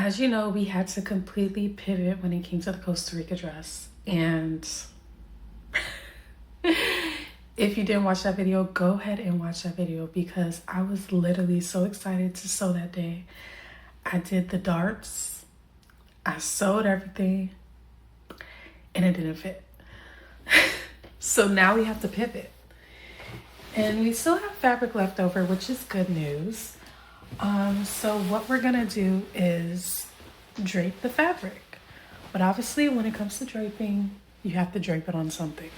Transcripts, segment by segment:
As you know, we had to completely pivot when it came to the Costa Rica dress. And if you didn't watch that video, go ahead and watch that video because I was literally so excited to sew that day. I did the darts, I sewed everything, and it didn't fit. So now we have to pivot. And we still have fabric left over, which is good news. So what we're gonna do is drape the fabric. But obviously when it comes to draping, you have to drape it on something.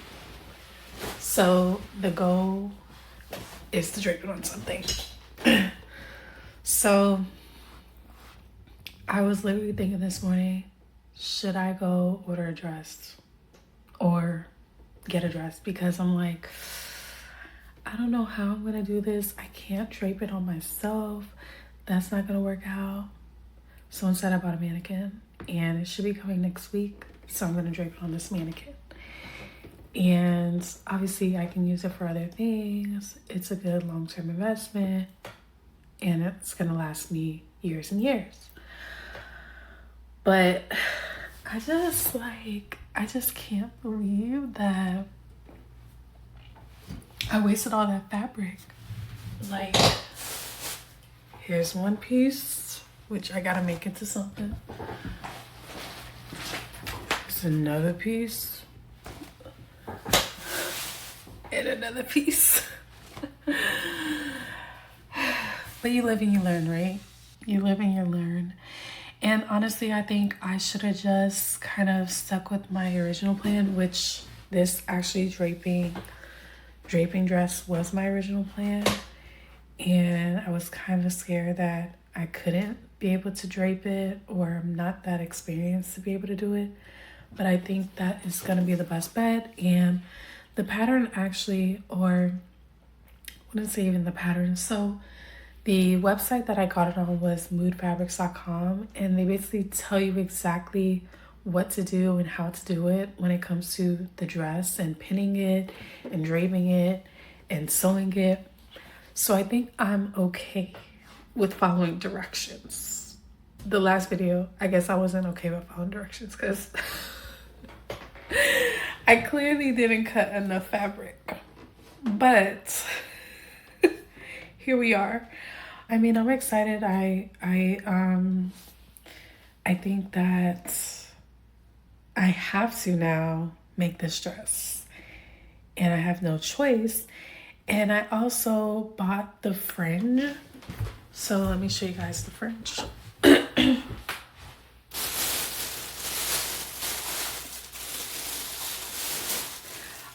So the goal is to drape it on something. So I was literally thinking this morning, should I go order a dress or get a dress? Because I'm like, I don't know how I'm gonna do this. I can't drape it on myself. That's not gonna work out. So instead I bought a mannequin and it should be coming next week. So I'm gonna drape it on this mannequin. And obviously I can use it for other things. It's a good long-term investment and it's gonna last me years and years. But I just can't believe that I wasted all that fabric. Like, here's one piece, which I gotta make into something. There's another piece. And another piece. But you live and you learn, right? You live and you learn. And honestly, I think I should have just kind of stuck with my original plan, which this actually draping dress was my original plan. And I was kind of scared that I couldn't be able to drape it, or I'm not that experienced to be able to do it. But I think that is going to be the best bet. And the pattern actually, or I wouldn't say even the pattern. So the website that I got it on was moodfabrics.com, and they basically tell you exactly what to do and how to do it when it comes to the dress and pinning it and draping it and sewing it. So I think I'm okay with following directions. The last video, I guess I wasn't okay with following directions because I clearly didn't cut enough fabric. But here we are. I mean, I'm excited. I think that I have to now make this dress and I have no choice. And I also bought the fringe. So let me show you guys the fringe.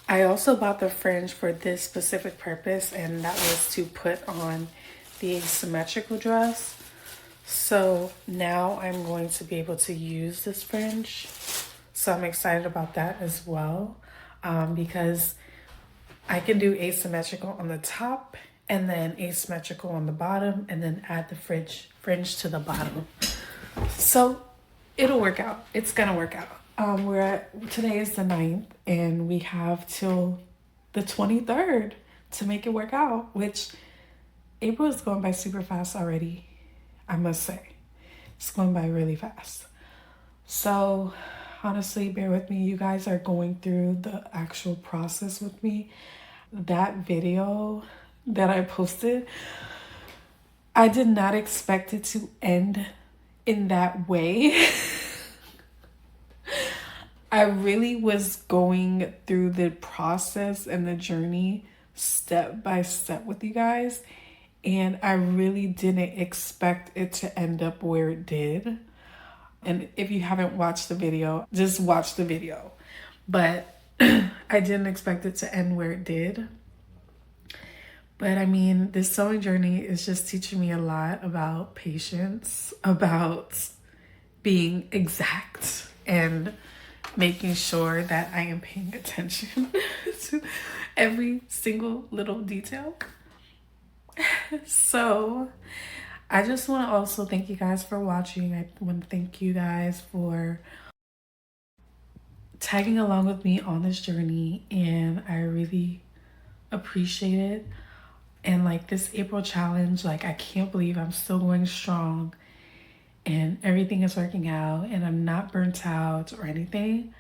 I also bought the fringe for this specific purpose, and that was to put on the asymmetrical dress. So now I'm going to be able to use this fringe. So I'm excited about that as well, because I can do asymmetrical on the top and then asymmetrical on the bottom and then add the fringe to the bottom. So it'll work out. It's gonna work out. Today is the 9th and we have till the 23rd to make it work out, which April is going by super fast already, I must say. It's going by really fast. So honestly, bear with me. You guys are going through the actual process with me. That video that I posted, I did not expect it to end in that way. I really was going through the process and the journey step by step with you guys, and I really didn't expect it to end up where it did. And if you haven't watched the video, just watch the video. But I didn't expect it to end where it did. But I mean, this sewing journey is just teaching me a lot about patience, about being exact, and making sure that I am paying attention to every single little detail. So I just want to also thank you guys for watching. I want to thank you guys for tagging along with me on this journey, and I really appreciate it. And like this April challenge, like I can't believe I'm still going strong. and everything is working out and I'm not burnt out or anything.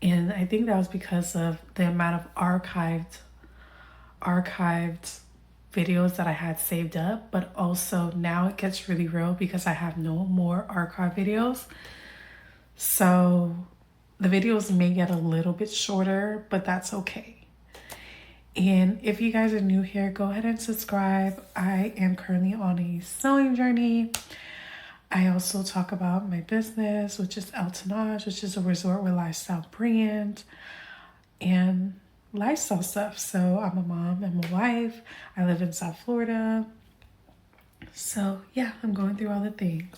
And I think that was because of the amount of archived videos that I had saved up, but also now it gets really real because I have no more archive videos. So the videos may get a little bit shorter, but that's okay. And if you guys are new here, go ahead and subscribe. I am currently on a sewing journey. I also talk about my business, which is El Tenage, which is a resort with lifestyle brand and lifestyle stuff. So I'm a mom, I'm a wife. I live in South Florida. So yeah, I'm going through all the things.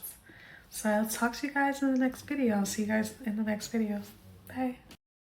So I'll talk to you guys in the next video. I'll see you guys in the next video. Bye.